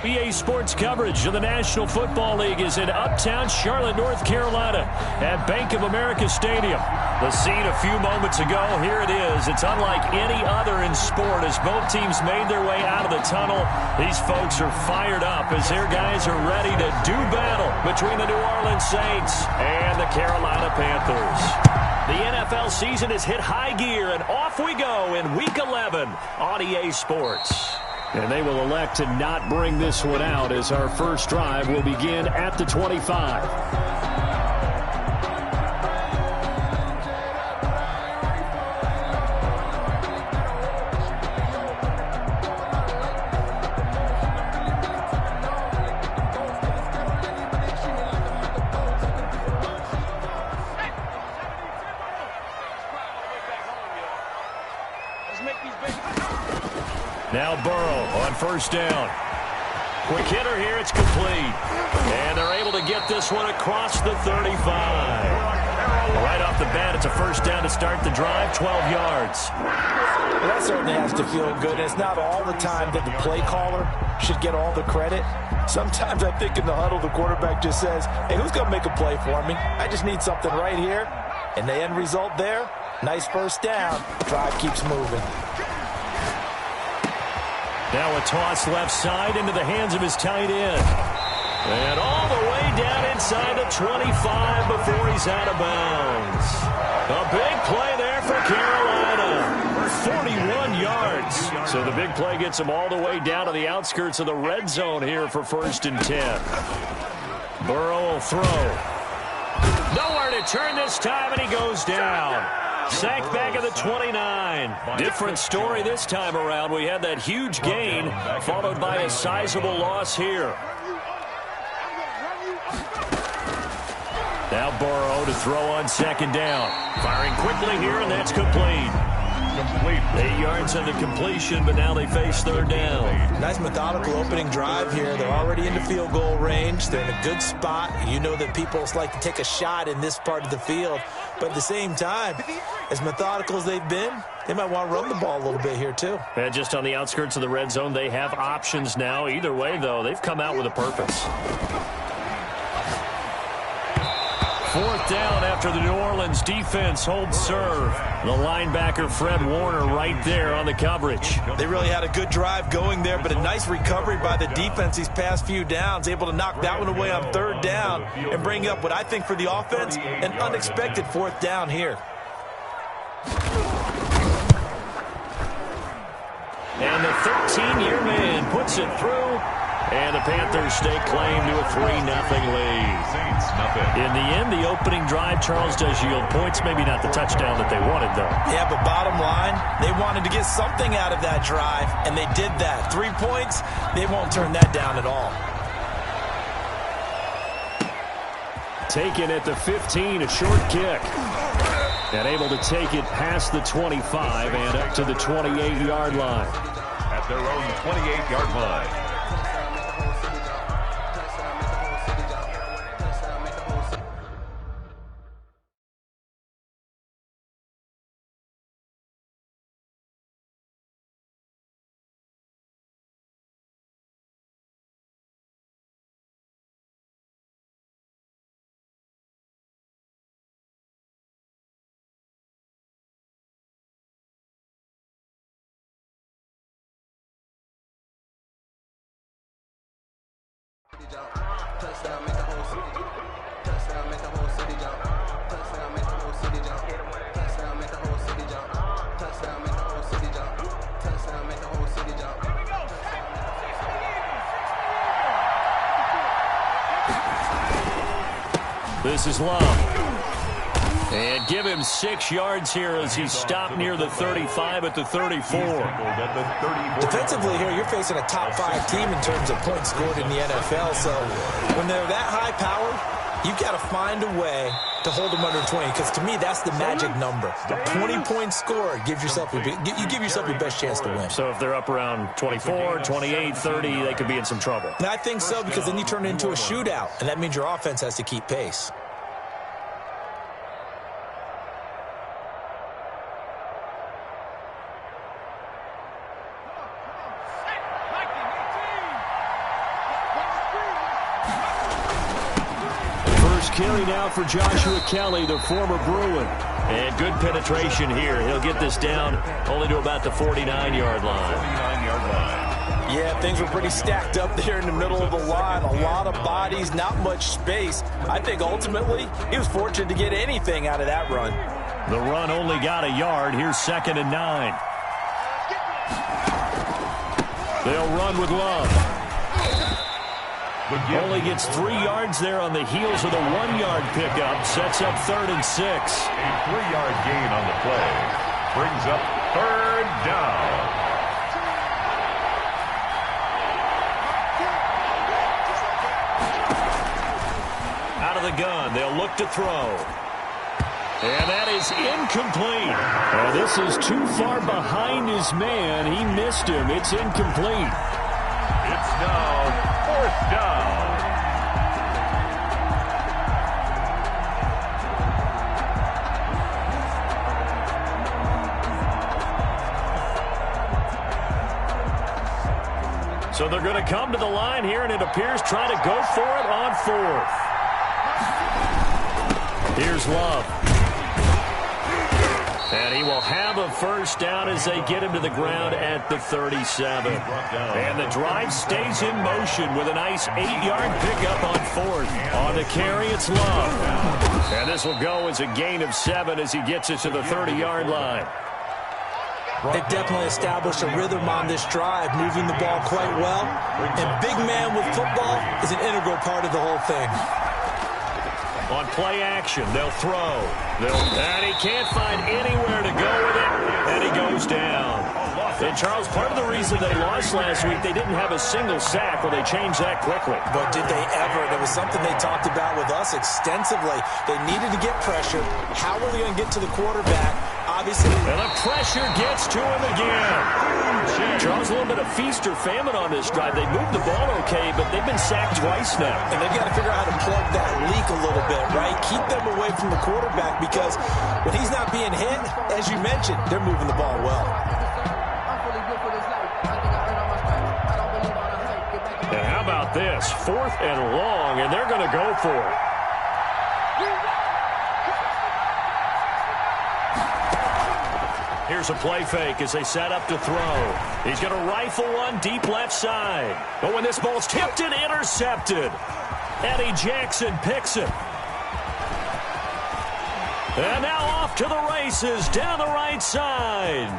EA Sports coverage of the National Football League is in uptown Charlotte, North Carolina at Bank of America Stadium. The scene a few moments ago, here it is. It's unlike any other in sport as both teams made their way out of the tunnel. These folks are fired up as their guys are ready to do battle between the New Orleans Saints and the Carolina Panthers. The NFL season has hit high gear, and off we go in Week 11 on EA Sports. And they will elect to not bring this one out as our first drive will begin at the 25. Now Burrow on first down. Quick hitter here, it's complete. And they're able to get this one across the 35. Right off the bat, it's a first down to start the drive, 12 yards. Well, that certainly has to feel good. It's not all the time that the play caller should get all the credit. Sometimes I think in the huddle, the quarterback just says, hey, who's going to make a play for me? I just need something right here. And the end result there, nice first down. Drive keeps moving. Now a toss left side into the hands of his tight end. And all the way down inside the 25 before he's out of bounds. A big play there for Carolina. 41 yards. So the big play gets him all the way down to the outskirts of the red zone here for 1st and 10. Burrow will throw. Nowhere to turn this time, and he goes down. Sacked back at the 29. Different story this time around. We had that huge gain followed by a sizable loss here. Now Burrow to throw on 2nd down. Firing quickly here, and that's complete. 8 yards on the completion, but now they face 3rd down. Nice methodical opening drive here. They're already into field goal range. They're in a good spot. You know that people like to take a shot in this part of the field. But at the same time, as methodical as they've been, they might want to run the ball a little bit here too. And just on the outskirts of the red zone, they have options now. Either way, though, they've come out with a purpose. 4th down after the New Orleans defense holds serve. The linebacker, Fred Warner, right there on the coverage. They really had a good drive going there, but a nice recovery by the defense these past few downs, able to knock that one away on 3rd down and bring up what I think for the offense, an unexpected 4th down here. And the 13-year man puts it through. And the Panthers stake claim to a 3-0 lead. In the end, the opening drive, Charles, does yield points. Maybe not the touchdown that they wanted, though. Yeah, but bottom line, they wanted to get something out of that drive, and they did that. 3 points, they won't turn that down at all. Taken at the 15, a short kick. And able to take it past the 25 and up to the 28-yard line. At their own 28-yard line. Touchdown, make the whole city jump. Touchdown, make the whole city jump. Touchdown, make the whole city jump. Touchdown, make the whole city jump. Touchdown, make the whole city jump. Touchdown, make the whole city jump. This is Love. And give him 6 yards here as he's stopped near the 35 at the 34. Defensively here, you're facing a top 5 team in terms of points scored in the NFL. So when they're that high powered, you've got to find a way to hold them under 20. Because to me, that's the magic number. A 20-point score gives yourself you give yourself your best chance to win. So if they're up around 24, 28, 30, they could be in some trouble. And I think so, because then you turn it into a shootout, and that means your offense has to keep pace. carry now for Joshua Kelly, the former Bruin. And good penetration here. He'll get this down only to about the 49-yard line. 49-yard line. Yeah, things were pretty stacked up there in the middle of the line. A lot of bodies, not much space. I think ultimately he was fortunate to get anything out of that run. The run only got a yard. Here's 2nd and 9. They'll run with Love. Only gets 3 yards there on the heels of the 1-yard pickup. Sets up 3rd and 6. A 3-yard gain on the play. Brings up 3rd down. Out of the gun. They'll look to throw. And that is incomplete. Well, this is too far behind his man. He missed him. It's incomplete. It's now 4th down. So they're going to come to the line here, and it appears trying to go for it on 4th. Here's Love. And he will have a first down as they get him to the ground at the 37. And the drive stays in motion with a nice 8-yard pickup on 4th. On the carry, it's Love. And this will go as a gain of 7 as he gets it to the 30-yard line. They've definitely established a rhythm on this drive, moving the ball quite well. And big man with football is an integral part of the whole thing. On play action, they'll throw. And he can't find anywhere to go with it, and he goes down. And, Charles, part of the reason they lost last week, they didn't have a single sack. Well, they changed that quickly. But did they ever? There was something they talked about with us extensively. They needed to get pressure. How are they going to get to the quarterback? Obviously. And the pressure gets to him again. Charles, a little bit of feast or famine on this drive. They moved the ball okay, but they've been sacked twice now. And they've got to figure out how to plug that leak a little bit, right? Keep them away from the quarterback because when he's not being hit, as you mentioned, they're moving the ball well. And how about this? 4th and long, and they're going to go for it. Here's a play fake as they set up to throw. He's going to rifle one deep left side. But when this ball's tipped and intercepted, Eddie Jackson picks it. And now off to the races down the right side.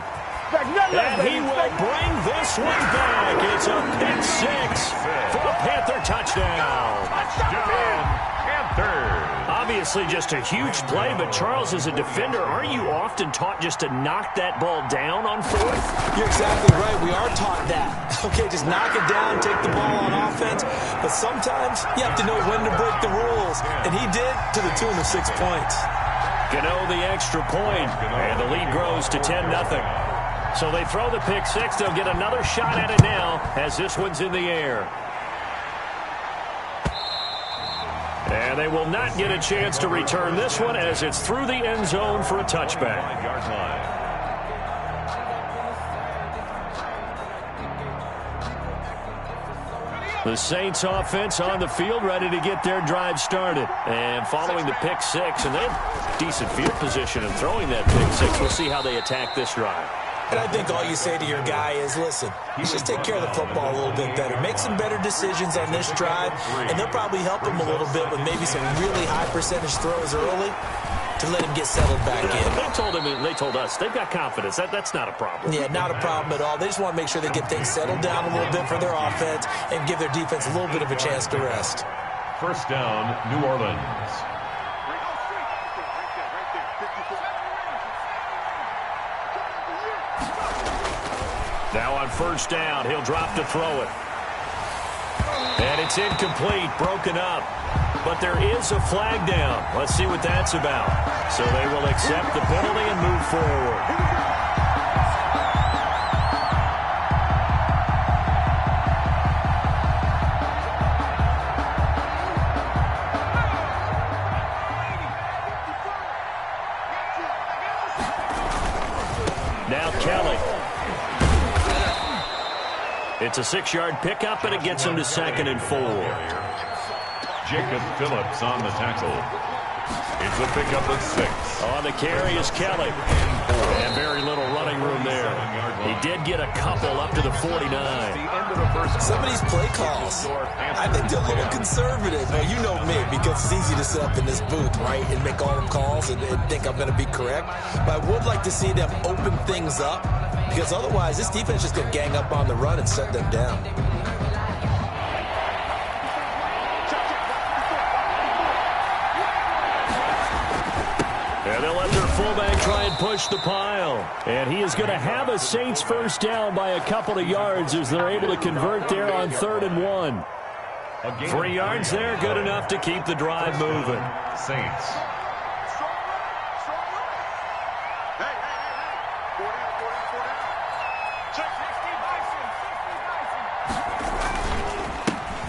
And he will bring this one back. It's a pick 6 for a Panther touchdown. Touchdown, Panthers. Obviously just a huge play, but Charles, as a defender, aren't you often taught just to knock that ball down on 4th? You're exactly right. We are taught that. Okay, just knock it down, take the ball on offense. But sometimes you have to know when to break the rules. And he did to the tune of 6 points. Gano the extra point, and the lead grows to 10-0. So they throw the pick 6. They'll get another shot at it now as this one's in the air. And they will not get a chance to return this one as it's through the end zone for a touchback. 5-yard line. The Saints offense on the field ready to get their drive started. And following the pick 6, and they have decent field position in throwing that pick 6. We'll see how they attack this drive. And I think all you say to your guy is, listen, let's just take care of the football a little bit better. Make some better decisions on this drive, and they'll probably help him a little bit with maybe some really high percentage throws early to let him get settled back in. They told him, and they told us, they've got confidence. That's not a problem. Yeah, not a problem at all. They just want to make sure they get things settled down a little bit for their offense and give their defense a little bit of a chance to rest. 1st down, New Orleans. Now on 1st down, he'll drop to throw it. And it's incomplete, broken up. But there is a flag down. Let's see what that's about. So they will accept the penalty and move forward. Now Kelly. It's a 6-yard pickup, and it gets him to 2nd and 4. Jacob Phillips on the tackle. It's a pickup of 6. On the carry is Kelly. And very little running room there. He did get a couple up to the 49. Some of these play calls, I think they're a little conservative. Now, you know me, because it's easy to sit up in this booth, right, and make all the calls and think I'm going to be correct. But I would like to see them open things up, because otherwise this defense is just going to gang up on the run and shut them down. And they'll let their fullback try and push the pile. And he is going to have a Saints first down by a couple of yards as they're able to convert there on 3rd and 1. 3 yards there, good enough to keep the drive moving. Saints.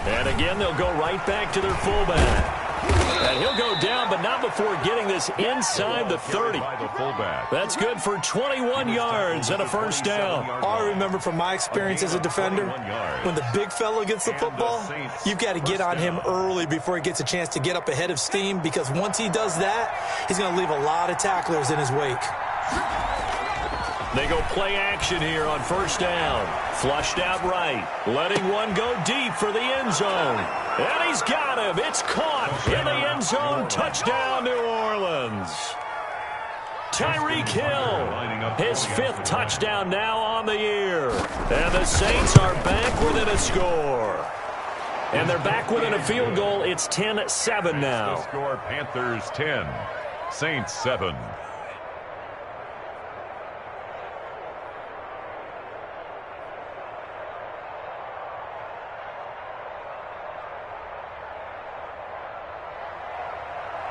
And again, they'll go right back to their fullback. And he'll go down, but not before getting this inside the 30. That's good for 21 yards and a first down. All I remember from my experience as a defender, when the big fella gets the football, you've got to get on him early before he gets a chance to get up ahead of steam, because once he does that, he's going to leave a lot of tacklers in his wake. They go play action here on first down. Flushed out right. Letting one go deep for the end zone. And he's got him. It's caught in the end zone. Touchdown, New Orleans. Tyreek Hill, his 5th touchdown now on the year. And the Saints are back within a score. And they're back within a field goal. It's 10-7 now. The score, Panthers 10, Saints 7.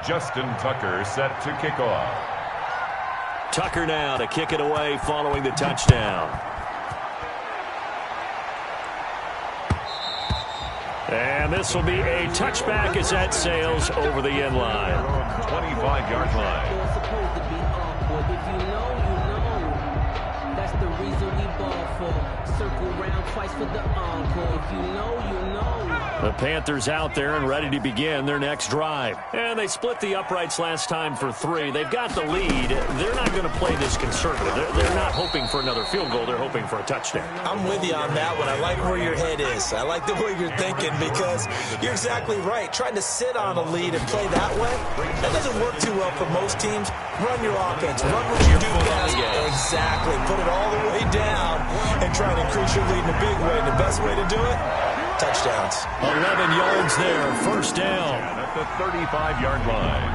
Justin Tucker set to kick off. Tucker now to kick it away following the touchdown. And this will be a touchback as that sails over the end line. 25-yard line. If you know, you know. That's the reason we ball for. Circle round twice for the encore. If you know, you know. The Panthers out there and ready to begin their next drive. And they split the uprights last time for 3. They've got the lead. They're not going to play this conservative. They're not hoping for another field goal. They're hoping for a touchdown. I'm with you on that one. I like where your head is. I like the way you're thinking, because you're exactly right. Trying to sit on a lead and play that way, that doesn't work too well for most teams. Run your offense. Run what you do best. Exactly. Put it all the way down and try to increase your lead in a big way. The best way to do it? Touchdowns. 11 yards there. First down. At the 35-yard line.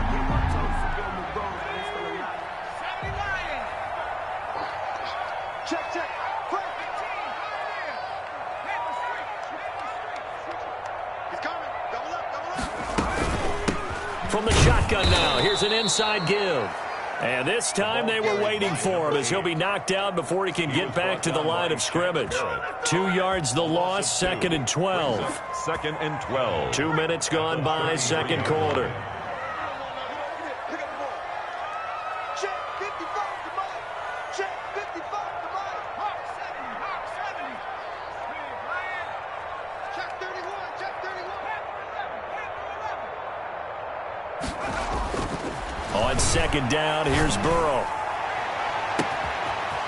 From the shotgun now, here's an inside give. And this time they were waiting for him, as he'll be knocked out before he can get back to the line of scrimmage. 2 yards the loss, 2nd and 12. 2nd and 12. 2 minutes gone by, second quarter. On 2nd down, here's Burrow.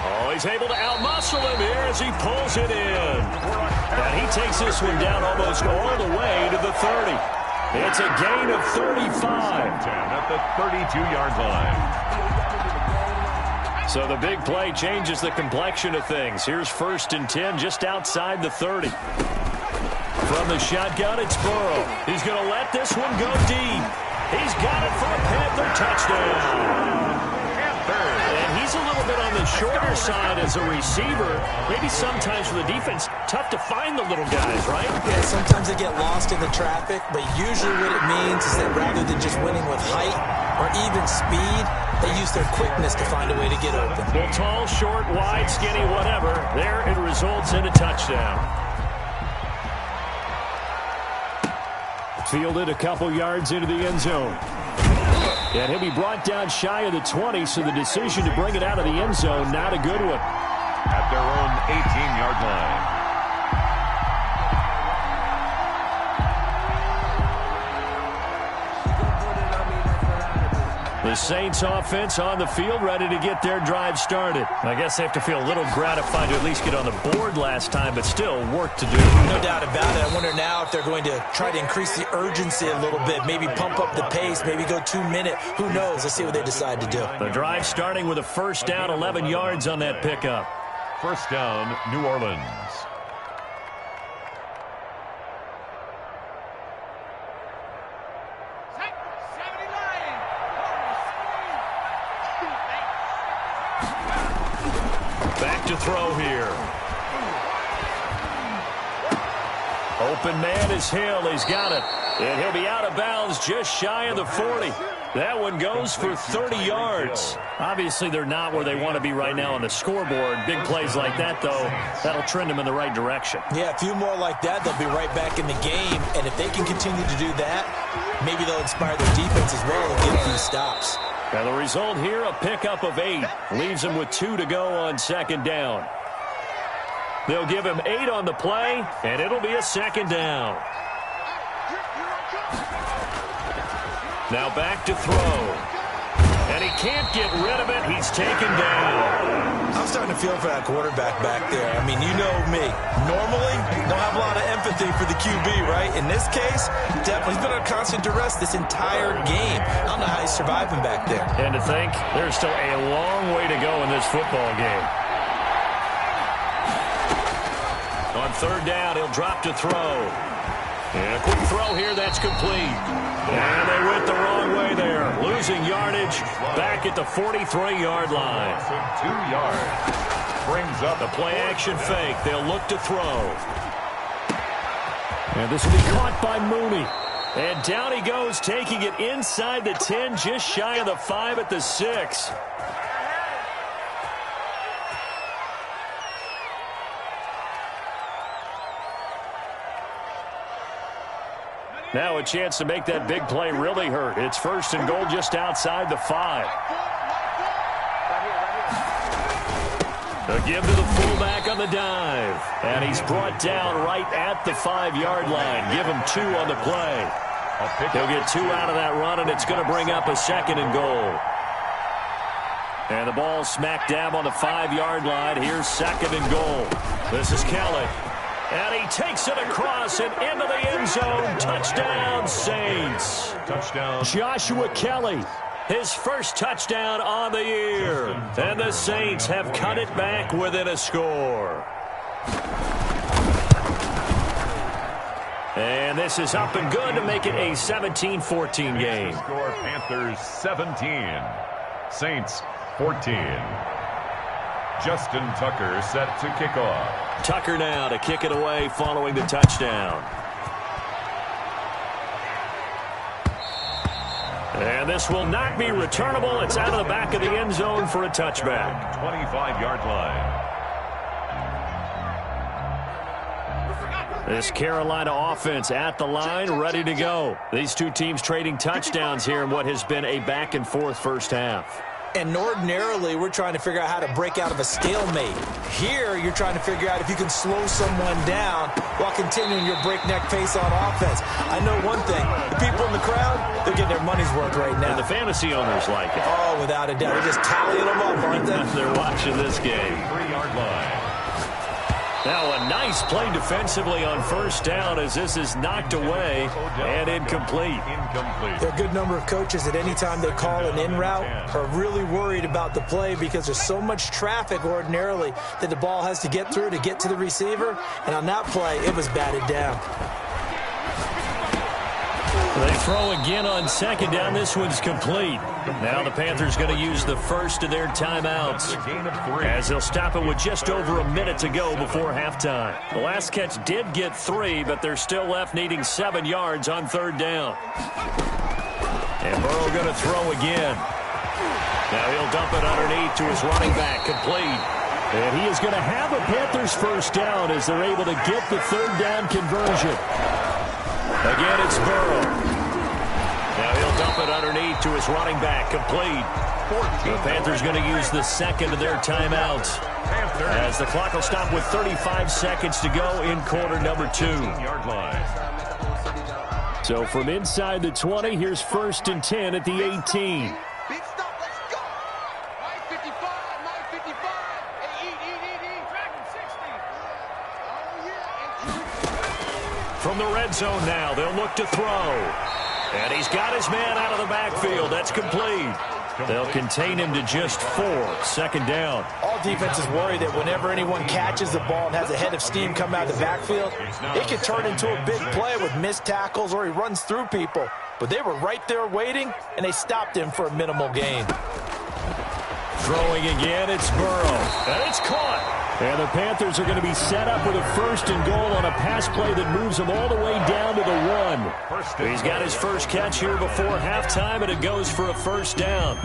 Oh, he's able to outmuscle him here as he pulls it in. And he takes this one down almost all the way to the 30. It's a gain of 35. At the 32-yard line. So the big play changes the complexion of things. Here's 1st and 10 just outside the 30. From the shotgun, it's Burrow. He's going to let this one go deep. He's got it for a Panther touchdown. And he's a little bit on the shorter side as a receiver. Maybe sometimes for the defense, tough to find the little guys, right? Yeah, sometimes they get lost in the traffic, but usually what it means is that rather than just winning with height or even speed, they use their quickness to find a way to get open. Well, tall, short, wide, skinny, whatever, there it results in a touchdown. Fielded a couple yards into the end zone. And he'll be brought down shy of the 20, so the decision to bring it out of the end zone, not a good one. At their own 18-yard line. The Saints offense on the field, ready to get their drive started. I guess they have to feel a little gratified to at least get on the board last time, but still work to do. No doubt about it. I wonder now if they're going to try to increase the urgency a little bit, maybe pump up the pace, maybe go 2 minute. Who knows? Let's see what they decide to do. The drive starting with a first down, 11 yards on that pickup. First down, New Orleans. Back to throw here. Open man is Hill. He's got it. And he'll be out of bounds just shy of the 40. That one goes for 30 yards. Obviously, they're not where they want to be right now on the scoreboard. Big plays like that, though, that'll trend them in the right direction. Yeah, a few more like that, they'll be right back in the game. And if they can continue to do that, maybe they'll inspire their defense as well and get a few stops. Now the result here, a pickup of 8. Leaves him with 2 to go on second down. They'll give him 8 on the play, and it'll be a second down. Now back to throw. And he can't get rid of it. He's taken down. I'm starting to feel for that quarterback back there. I mean, you know me. Normally, don't have a lot of empathy for the QB, right? In this case, definitely. He's been under constant duress this entire game. I don't know how he's surviving back there. And to think, there's still a long way to go in this football game. On third down, he'll drop to throw. And a quick throw here, that's complete. And they went the wrong way there. Losing yardage back at the 43-yard line. 2 yards. Brings up the play-action fake. They'll look to throw. And this will be caught by Mooney. And down he goes, taking it inside the 10, just shy of the 5 at the 6. Now a chance to make that big play really hurt. It's first and goal just outside the 5. A give to the fullback on the dive. And he's brought down right at the 5-yard line. Give him 2 on the play. He'll get 2 out of that run, and it's going to bring up a second and goal. And the ball smack dab on the 5-yard line. Here's second and goal. This is Kelly. And he takes it across and into the end zone. Touchdown, Saints. Touchdown. Joshua Kelly, his first touchdown on the year. And the Saints have cut it back within a score. And this is up and good to make it a 17-14 game. Score Panthers 17. Saints 14. Justin Tucker set to kick off. Tucker now to kick it away following the touchdown. And this will not be returnable. It's out of the back of the end zone for a touchback. 25-yard line. This Carolina offense at the line, ready to go. These two teams trading touchdowns here in what has been a back-and-forth first half. And ordinarily, we're trying to figure out how to break out of a stalemate. Here, you're trying to figure out if you can slow someone down while continuing your breakneck pace on offense. I know one thing. The people in the crowd, they're getting their money's worth right now. And the fantasy owners like it. Oh, without a doubt. They're just tallying them up, aren't they? They're watching this game. 3-yard line. Now a nice play defensively on first down as this is knocked away and incomplete. There are a good number of coaches at any time they call an in route are really worried about the play because there's so much traffic ordinarily that the ball has to get through to get to the receiver. And on that play, it was batted down. They throw again on second down. This one's complete. Now the Panthers going to use the first of their timeouts as they'll stop it with just over a minute to go before halftime. The last catch did get 3, but they're still left needing 7 yards on third down. And Burrow going to throw again. Now he'll dump it underneath to his running back, complete. And he is going to have a Panthers first down as they're able to get the third down conversion. Again, it's Burrow. Now he'll dump it underneath to his running back, complete. The Panthers going to use the second of their timeouts as the clock will stop with 35 seconds to go in quarter number 2. So from inside the 20, here's first and 10 at the 18. end zone now. They'll look to throw. And he's got his man out of the backfield. That's complete. They'll contain him to just 4. 2nd down. All defenses worry that whenever anyone catches the ball and has a head of steam come out of the backfield, it can turn into a big play with missed tackles or he runs through people. But they were right there waiting, and they stopped him for a minimal gain. Throwing again, it's Burrow. And it's caught. And the Panthers are going to be set up with a 1st and goal on a pass play that moves them all the way down to the 1. He's got his first catch here before halftime, and it goes for a 1st down.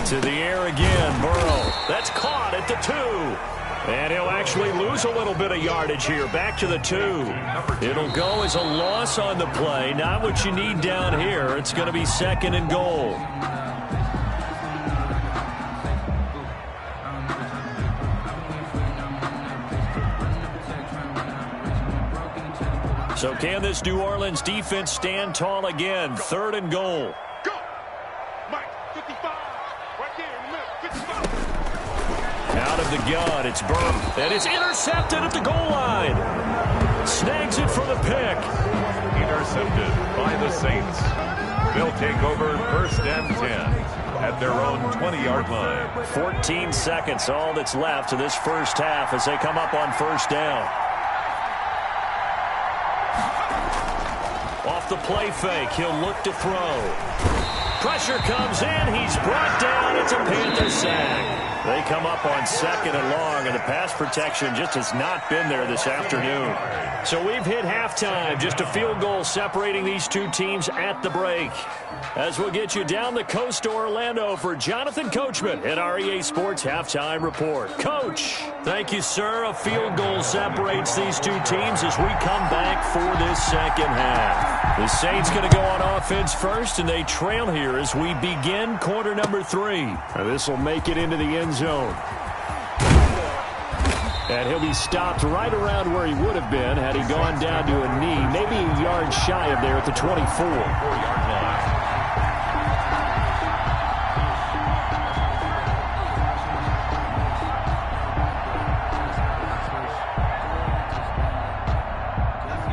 To the air again, Burrow. That's caught at the 2. And he'll actually lose a little bit of yardage here. Back to the 2. It'll go as a loss on the play. Not what you need down here. It's going to be 2nd and goal. So can this New Orleans defense stand tall again? 3rd and goal. Out of the gun, it's Burrow. And it's intercepted at the goal line. Snags it for the pick. Intercepted by the Saints. They'll take over 1st and 10 at their own 20-yard line. 14 seconds, all that's left to this first half as they come up on 1st down. Off the play fake, he'll look to throw. Pressure comes in, he's brought down. It's a Panther sack. They come up on 2nd and long, and the pass protection just has not been there this afternoon. So we've hit halftime, just a field goal separating these two teams at the break. As we'll get you down the coast to Orlando for Jonathan Coachman at REA Sports Halftime Report. Coach, thank you, sir. A field goal separates these two teams as we come back for this 2nd half. The Saints going to go on offense first, and they trail here as we begin quarter number 3. This will make it into the end zone. And he'll be stopped right around where he would have been had he gone down to a knee, maybe a yard shy of there at the 24. 4-yard line.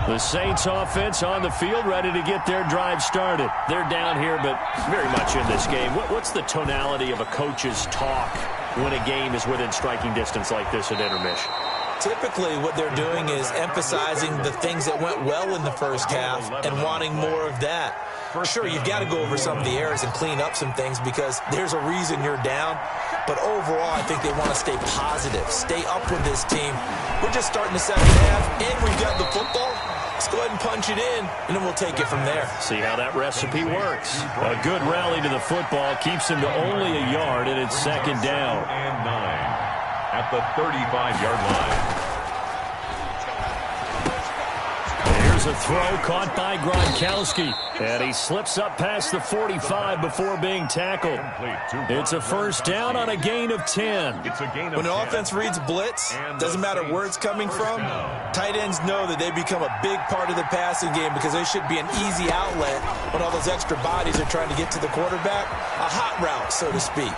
The Saints offense on the field, ready to get their drive started. They're down here, but very much in this game. What's the tonality of a coach's talk when a game is within striking distance like this at intermission? Typically, what they're doing is emphasizing the things that went well in the first half and wanting more of that. Sure, you've got to go over some of the errors and clean up some things because there's a reason you're down. But overall, I think they want to stay positive, stay up with this team. We're just starting the second half, and we've got the football. Let's go ahead and punch it in, and then we'll take it from there. See how that recipe works. A good rally to the football keeps him to only a yard, and it's 2nd down. And 9 at the 35-yard line. Here's a throw caught by Gronkowski. And he slips up past the 45 before being tackled. It's a 1st down on a gain of 10. When an offense reads blitz, doesn't matter where it's coming from, tight ends know that they become a big part of the passing game because they should be an easy outlet when all those extra bodies are trying to get to the quarterback. A hot route, so to speak.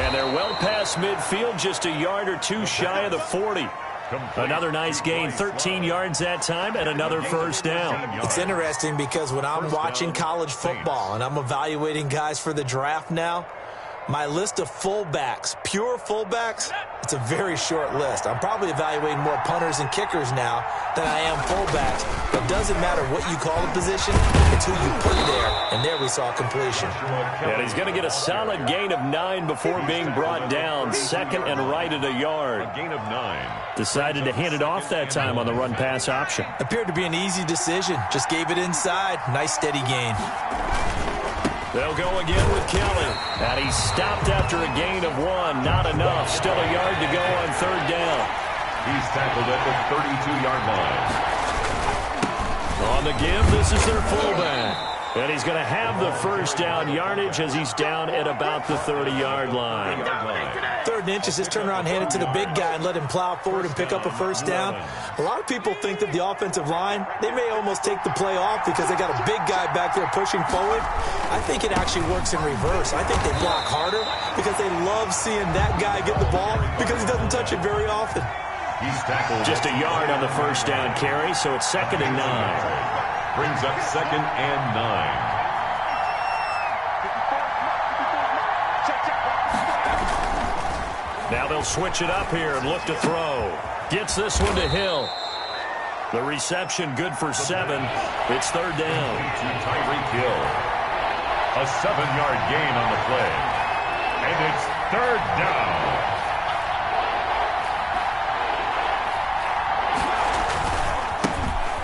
And they're well past midfield, just a yard or two shy of the 40. Another nice gain, 13 yards that time, and another 1st down. It's interesting because when I'm watching college football and I'm evaluating guys for the draft now, my list of fullbacks, pure fullbacks, it's a very short list. I'm probably evaluating more punters and kickers now than I am fullbacks. But it doesn't matter what you call the position, it's who you put there. And there we saw completion. And he's going to get a solid gain of 9 before being brought down. 2nd and right at a yard. A gain of 9. Decided to hand it off that time on the run-pass option. Appeared to be an easy decision. Just gave it inside. Nice steady gain. They'll go again with Kelly. And he's stopped after a gain of 1. Not enough. Still a yard to go on 3rd down. He's tackled at the 32-yard line. On the give, this is their fullback. And he's going to have the 1st down yardage as he's down at about the 30-yard line. 3rd and inches, just turn around, hand it to the big guy, and let him plow forward and pick up a 1st down. A lot of people think that the offensive line, they may almost take the play off because they got a big guy back there pushing forward. I think it actually works in reverse. I think they block harder because they love seeing that guy get the ball because he doesn't touch it very often. He's tackled just a yard on the 1st down carry, so it's 2nd and 9. Brings up 2nd and 9. Now they'll switch it up here and look to throw. Gets this one to Hill. The reception good for 7. It's 3rd down. To Tyreek Hill. A 7-yard gain on the play. And it's 3rd down.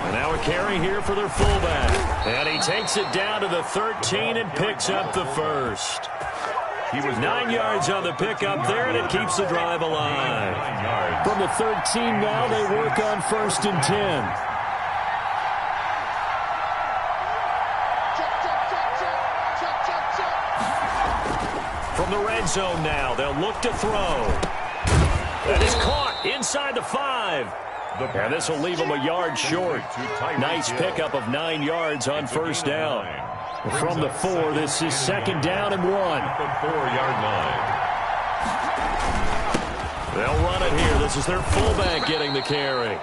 And now a carry here for their fullback. And he takes it down to the 13 and picks up the 1st. He was 9 yards on the pickup there, and it keeps the drive alive. From the 13 now, they work on 1st and 10. From the red zone now, they'll look to throw. That is caught inside the 5. And this will leave him a yard short. Nice pickup of 9 yards on 1st down. From the 4, this is 2nd down and 1. The 4-yard line. They'll run it here. This is their fullback getting the carry.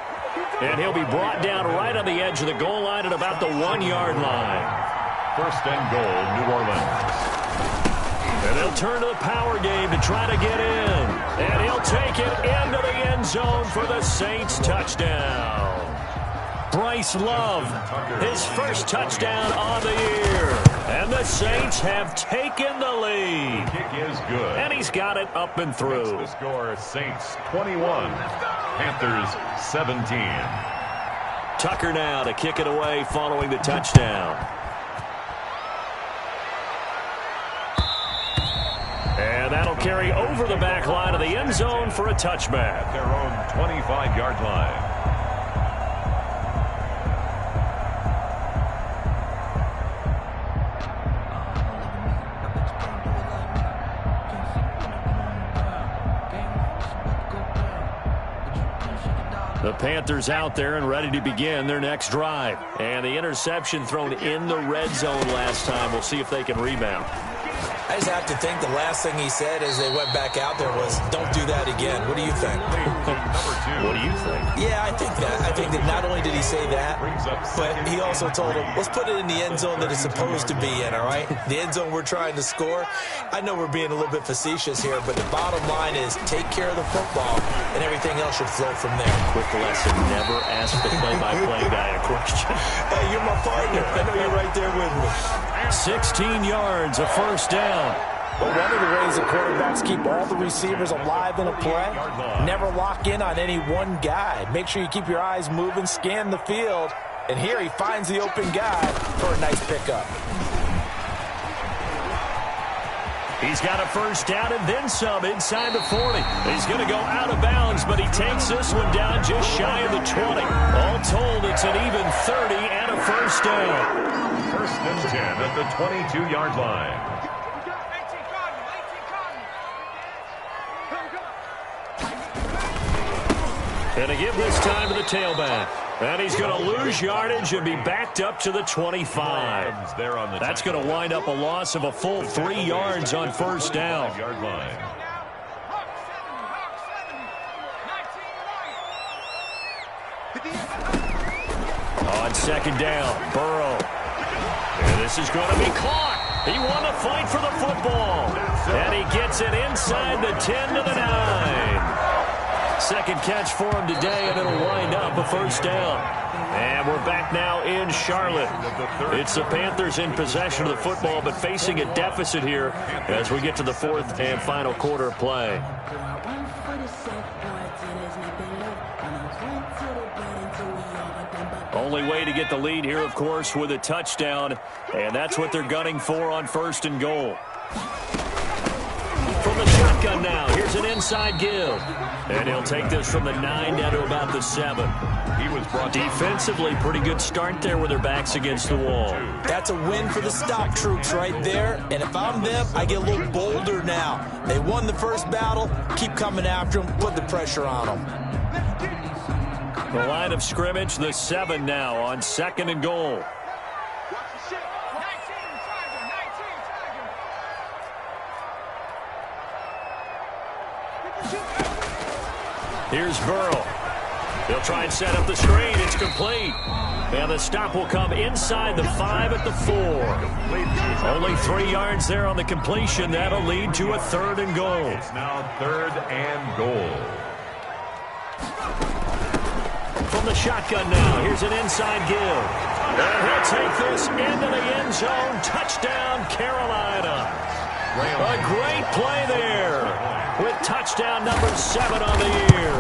And he'll be brought down right on the edge of the goal line at about the 1-yard line. 1st and goal, New Orleans. And they'll turn to the power game to try to get in. And he'll take it into the end zone for the Saints touchdown. Bryce Love, his 1st touchdown on the year. And the Saints have taken the lead. The kick is good. And he's got it up and through. The score, Saints 21, Panthers 17. Tucker now to kick it away following the touchdown. And that'll carry over the back line of the end zone for a touchback. Their own 25-yard line. The Panthers out there and ready to begin their next drive. And the interception thrown in the red zone last time. We'll see if they can rebound. I just have to think the last thing he said as they went back out there was, don't do that again. What do you think? What do you think? Yeah, I think that. I think that not only did he say that, but he also told him, let's put it in the end zone that it's supposed to be in, all right? The end zone we're trying to score. I know we're being a little bit facetious here, but the bottom line is take care of the football, and everything else should flow from there. Quick lesson, never ask the play-by-play guy a question. Hey, you're my partner. I know you're right there with me. 16 yards, a 1st down. But one of the ways that quarterbacks keep all the receivers alive in a play, never lock in on any one guy. Make sure you keep your eyes moving, scan the field, and here he finds the open guy for a nice pickup. He's got a 1st down and then some inside the 40. He's going to go out of bounds, but he takes this one down just shy of the 20. All told, it's an even 30 and a 1st down. 1st and 10 at the 22-yard line. And to give this time to the tailback. And he's going to lose yardage and be backed up to the 25. That's going to wind up a loss of a full 3 yards on 1st down. On 2nd down, Burrow. And this is going to be caught. He won the fight for the football. And he gets it inside the 10 to the 9. 2nd catch for him today, and it'll wind up a 1st down. And we're back now in Charlotte. It's the Panthers in possession of the football, but facing a deficit here as we get to the 4th and final quarter of play. Only way to get the lead here, of course, with a touchdown. And that's what they're gunning for on 1st and goal. From the shotgun now, here's an inside give. And he'll take this from the 9 down to about the 7. He was brought defensively, pretty good start there with their backs against the wall. That's a win for the stop troops right there. And if I'm them, I get a little bolder now. They won the first battle. Keep coming after them. Put the pressure on them. The line of scrimmage, the 7 now on 2nd and goal. Here's Burrow. They'll try and set up the screen. It's complete. And the stop will come inside the 5 at the 4. Only 3 yards there on the completion. That'll lead to a 3rd and goal. It's now 3rd and goal. From the shotgun now, here's an inside give. And he'll take this into the end zone. Touchdown, Carolina. A great play there with touchdown number 7 on the year.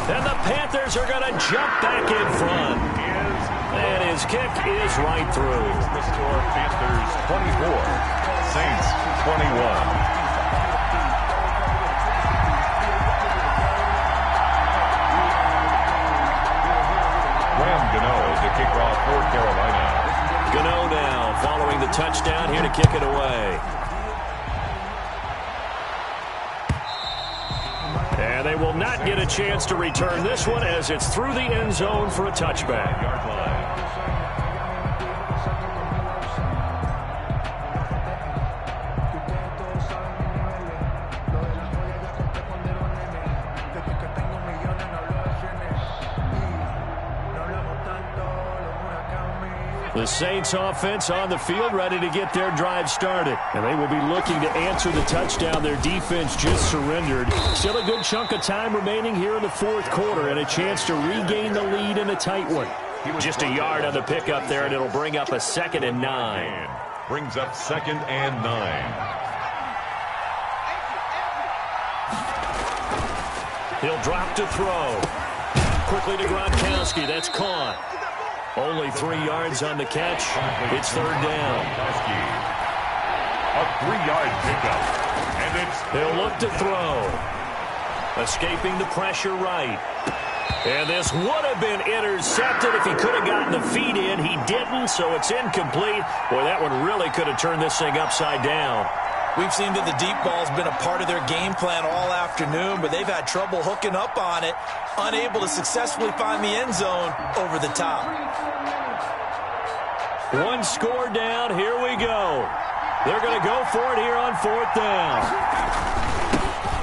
And the Panthers are going to jump back in front. And his kick is right through. The score, Panthers 24, Saints 21. To kick off for Carolina. Gano now following the touchdown here to kick it away. And they will not get a chance to return this one as it's through the end zone for a touchback. Yard line. The Saints offense on the field ready to get their drive started. And they will be looking to answer the touchdown their defense just surrendered. Still a good chunk of time remaining here in the 4th quarter and a chance to regain the lead in a tight one. Just a yard on the pickup there, and it'll bring up a 2nd and 9. Brings up 2nd and 9. He'll drop to throw. Quickly to Gronkowski. That's caught. Only 3 yards on the catch. It's 3rd down. A 3-yard pickup. And He'll look to throw. Escaping the pressure right. And this would have been intercepted if he could have gotten the feet in. He didn't, so it's incomplete. Boy, that one really could have turned this thing upside down. We've seen that the deep ball's been a part of their game plan all afternoon, but they've had trouble hooking up on it, unable to successfully find the end zone over the top. 1 score down. Here we go. They're going to go for it here on 4th down.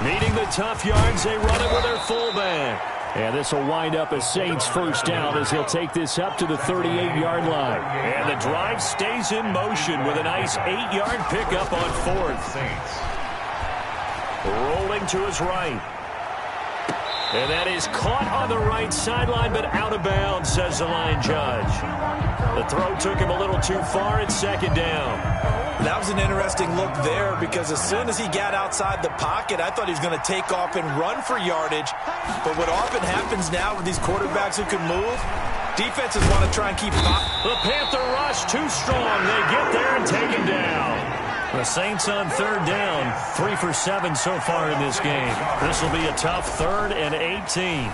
Needing the tough yards, they run it with their fullback. And this will wind up a Saints 1st down as he'll take this up to the 38-yard line. And the drive stays in motion with a nice 8-yard pickup on 4th. Saints. Rolling to his right. And that is caught on the right sideline, but out of bounds, says the line judge. The throw took him a little too far. It's 2nd down. That was an interesting look there because as soon as he got outside the pocket, I thought he was going to take off and run for yardage. But what often happens now with these quarterbacks who can move, defenses want to try and keep the Panther rush too strong. They get there and take him down. The Saints on 3rd down, 3 for 7 so far in this game. This will be a tough 3rd and 18.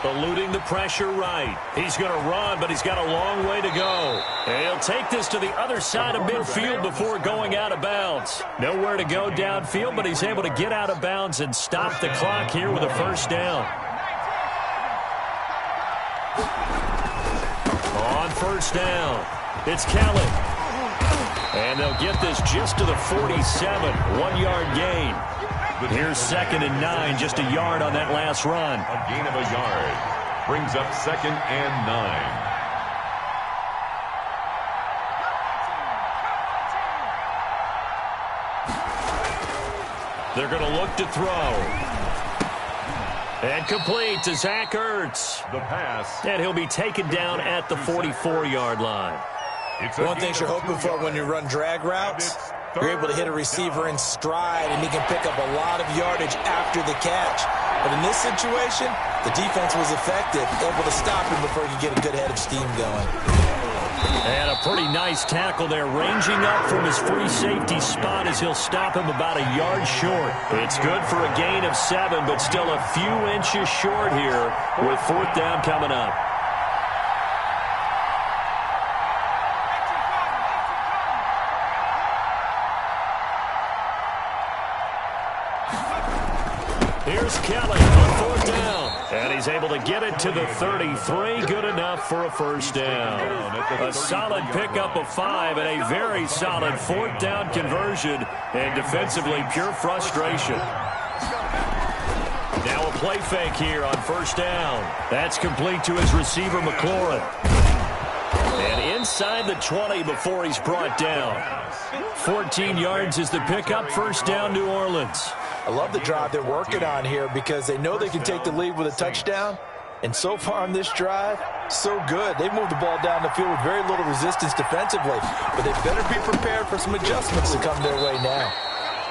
Eluding the pressure right. He's going to run, but he's got a long way to go. And he'll take this to the other side of midfield before going out of bounds. Nowhere to go downfield, but he's able to get out of bounds and stop the clock here with a 1st down. On 1st down, it's Kelly. And they'll get this just to the 47, 1-yard gain. Here's 2nd and 9, just a yard on that last run. A gain of a yard. Brings up 2nd and 9. They're going to look to throw. And complete to Zach Ertz. The pass. And he'll be taken down at the 44-yard line. One thing you're hoping for when you run drag routes, you're able to hit a receiver in stride, and he can pick up a lot of yardage after the catch. But in this situation, the defense was effective, able to stop him before he could get a good head of steam going. And a pretty nice tackle there, ranging up from his free safety spot as he'll stop him about a yard short. It's good for a gain of 7, but still a few inches short here with 4th down coming up. Here's Kelly on 4th down. And he's able to get it to the 33. Good enough for a first down. A solid pickup of 5 and a very solid 4th down conversion. And defensively, pure frustration. Now a play fake here on 1st down. That's complete to his receiver, McLaurin. And inside the 20 before he's brought down. 14 yards is the pickup. 1st down, New Orleans. I love the drive they're working on here because they know they can take the lead with a touchdown. And so far on this drive, so good. They've moved the ball down the field with very little resistance defensively. But they better be prepared for some adjustments to come their way now.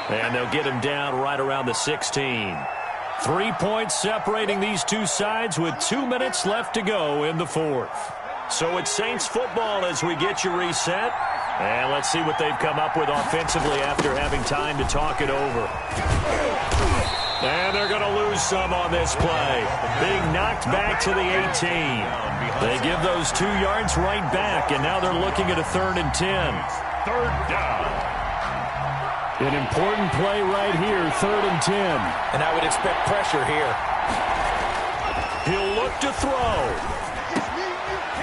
And they'll get him down right around the 16. 3 points separating these two sides with 2 minutes left to go in the 4th. So it's Saints football as we get you reset. And let's see what they've come up with offensively after having time to talk it over. And they're going to lose some on this play. Being knocked back to the 18. They give those 2 yards right back, and now they're looking at a 3rd and 10. 3rd down. An important play right here, 3rd and 10. And I would expect pressure here. He'll look to throw.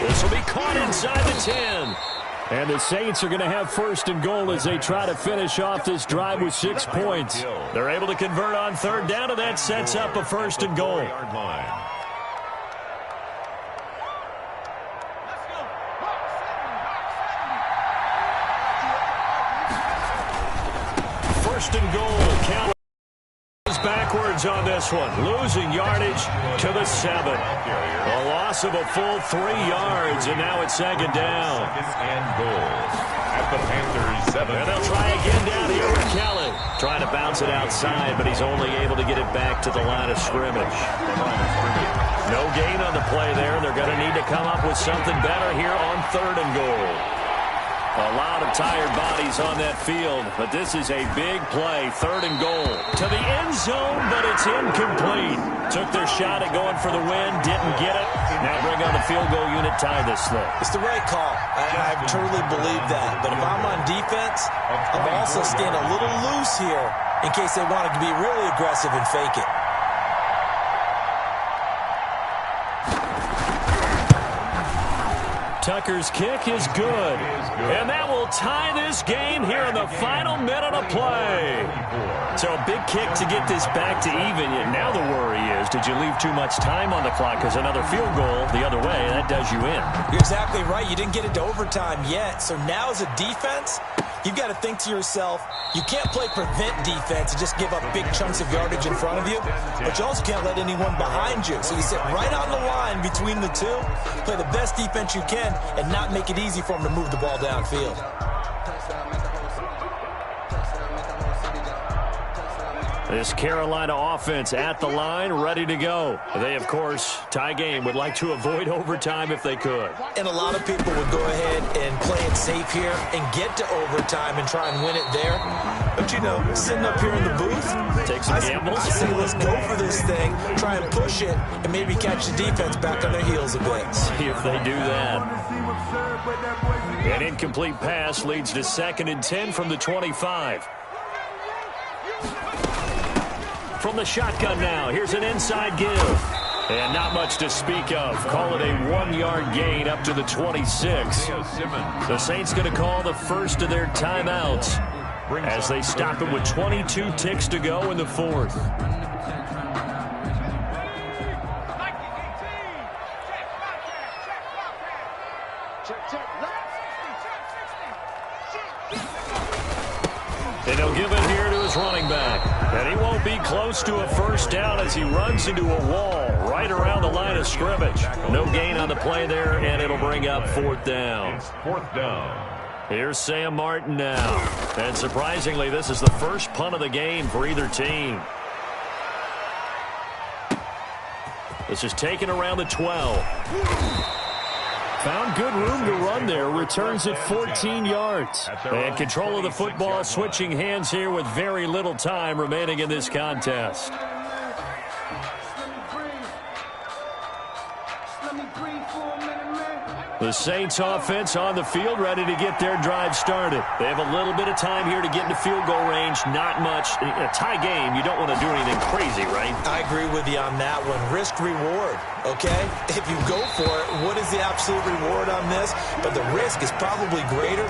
This will be caught inside the 10. And the Saints are going to have 1st and goal as they try to finish off this drive with 6 points. They're able to convert on 3rd down, and that sets up a 1st and goal. 1st and goal. Count backwards on this one. Losing yardage to the 7. A loss of a full 3 yards, and now it's 2nd down. And goal at the Panthers 7. And they'll try again down here with Kelly. Trying to bounce it outside, but he's only able to get it back to the line of scrimmage. No gain on the play there. They're going to need to come up with something better here on 3rd and goal. A lot of tired bodies on that field, but this is a big play. 3rd and goal. To the end zone, but it's incomplete. Took their shot at going for the win, didn't get it. Now bring on the field goal unit, tie this thing. It's the right call. I truly believe that. But if I'm on defense, I'm also staying a little loose here in case they wanted to be really aggressive and fake it. Tucker's kick is good. And that will tie this game here in the final minute of play. So a big kick to get this back to even. And now the worry is, did you leave too much time on the clock? Because another field goal the other way, that does you in. You're exactly right. You didn't get it to overtime yet. So now as a defense, you've got to think to yourself, you can't play prevent defense and just give up big chunks of yardage in front of you, but you also can't let anyone behind you. So you sit right on the line between the two, play the best defense you can, and not make it easy for them to move the ball downfield. This Carolina offense at the line, ready to go. They, of course, tie game, would like to avoid overtime if they could. And a lot of people would go ahead and play it safe here and get to overtime and try and win it there. But, you know, sitting up here in the booth, take some gambles. I say let's go for this thing, try and push it, and maybe catch the defense back on their heels a bit. See if they do that. An incomplete pass leads to 2nd and 10 from the 25. From the shotgun now, here's an inside give. And not much to speak of. Call it a 1-yard gain up to the 26. The Saints going to call the first of their timeouts as they stop it with 22 ticks to go in the 4th. And he'll give it here to his running back. And he won't be close to a first down as he runs into a wall right around the line of scrimmage. No gain on the play there, and it'll bring up 4th down. It's 4th down. Here's Sam Martin now. And surprisingly, this is the first punt of the game for either team. This is taken around the 12. Found good room to run there. Returns at 14 yards. And control of the football switching hands here with very little time remaining in this contest. The Saints offense on the field, ready to get their drive started. They have a little bit of time here to get into field goal range. Not much. In a tie game, you don't want to do anything crazy, right? I agree with you on that one. Risk reward, okay? If you go for it, what is the absolute reward on this? But the risk is probably greater.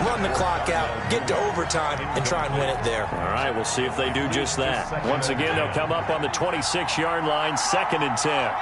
Run the clock out, get to overtime, and try and win it there. All right, we'll see if they do just that. Once again, they'll come up on the 26-yard line, 2nd and 10.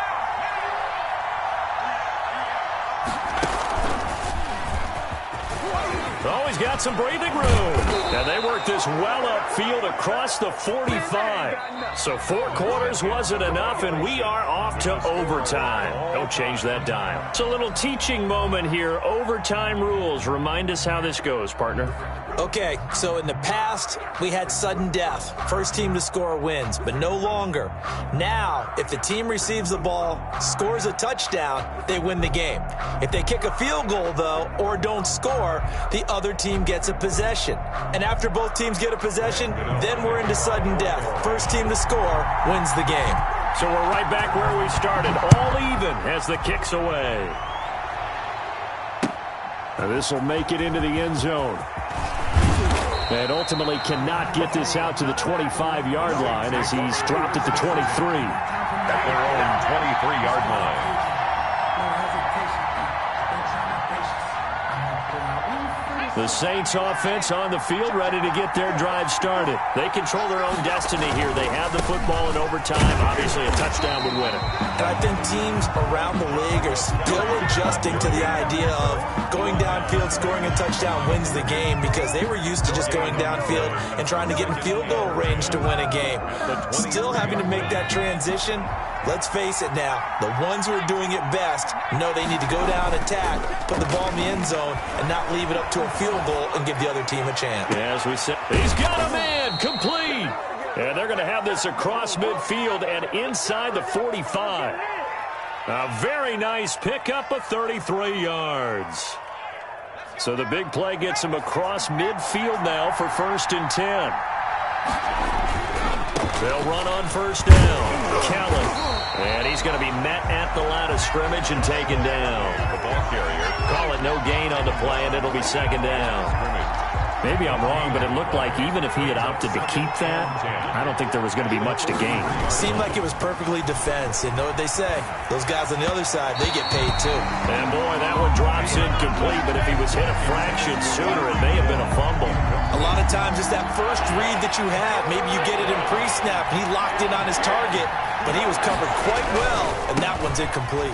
Always got some breathing room. And they work this well upfield across the 45. So 4 quarters wasn't enough, and we are off to overtime. Don't change that dial. It's a little teaching moment here. Overtime rules. Remind us how this goes, partner. Okay, so in the past, we had sudden death. First team to score wins, but no longer. Now, if the team receives the ball, scores a touchdown, they win the game. If they kick a field goal, though, or don't score, the other team gets a possession. And after both teams get a possession, then we're into sudden death. First team to score wins the game. So we're right back where we started, all even as the kick's away. Now this will make it into the end zone. And ultimately cannot get this out to the 25-yard line as he's dropped at the 23. At their own 23-yard line. The Saints offense on the field ready to get their drive started. They control their own destiny here. They have the football in overtime. Obviously, a touchdown would win it. And I think teams around the league are still adjusting to the idea of going downfield, scoring a touchdown wins the game because they were used to just going downfield and trying to get in field goal range to win a game. Still having to make that transition. Let's face it now, the ones who are doing it best know they need to go down, attack, put the ball in the end zone, and not leave it up to a field goal and give the other team a chance. Yeah, as we said, he's got a man, complete. And they're going to have this across midfield and inside the 45. A very nice pickup of 33 yards. So the big play gets him across midfield now for 1st and 10. They'll run on 1st down. Kellen. And he's going to be met at the line of scrimmage and taken down. The ball carrier. Call it no gain on the play, and it'll be 2nd down. Maybe I'm wrong, but it looked like even if he had opted to keep that, I don't think there was going to be much to gain. Seemed like it was perfectly defense. And know what they say? Those guys on the other side, they get paid too. And boy, that one drops incomplete, but if he was hit a fraction sooner, it may have been a fumble. A lot of times it's that first read that you have. Maybe you get it in pre-snap. He locked in on his target, but he was covered quite well, and that one's incomplete.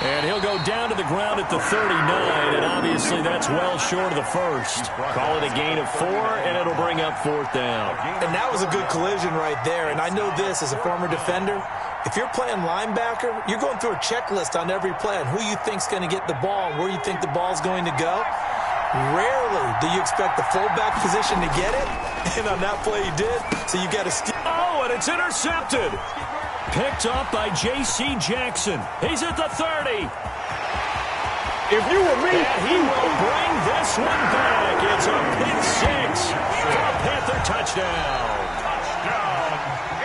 And he'll go down to the ground at the 39, and obviously that's well short of the first. Call it a gain of 4, and it'll bring up 4th down. And that was a good collision right there, and I know this as a former defender. If you're playing linebacker, you're going through a checklist on every play on who you think's going to get the ball and where you think the ball's going to go. Rarely do you expect the fullback position to get it, and on that play he did, so you got to steal. Oh, and it's intercepted. Picked up by J.C. Jackson. He's at the 30. If you were me, and he will bring this one back. It's a pick 6 for a Panther touchdown.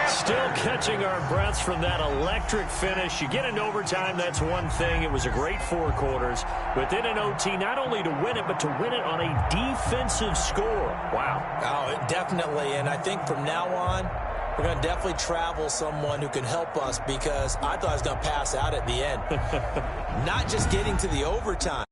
Still catching our breaths from that electric finish. You get into overtime, that's one thing. It was a great 4 quarters. But then in OT, not only to win it, but to win it on a defensive score. Wow. Oh, definitely. And I think from now on, we're going to definitely travel someone who can help us because I thought I was going to pass out at the end. Not just getting to the overtime.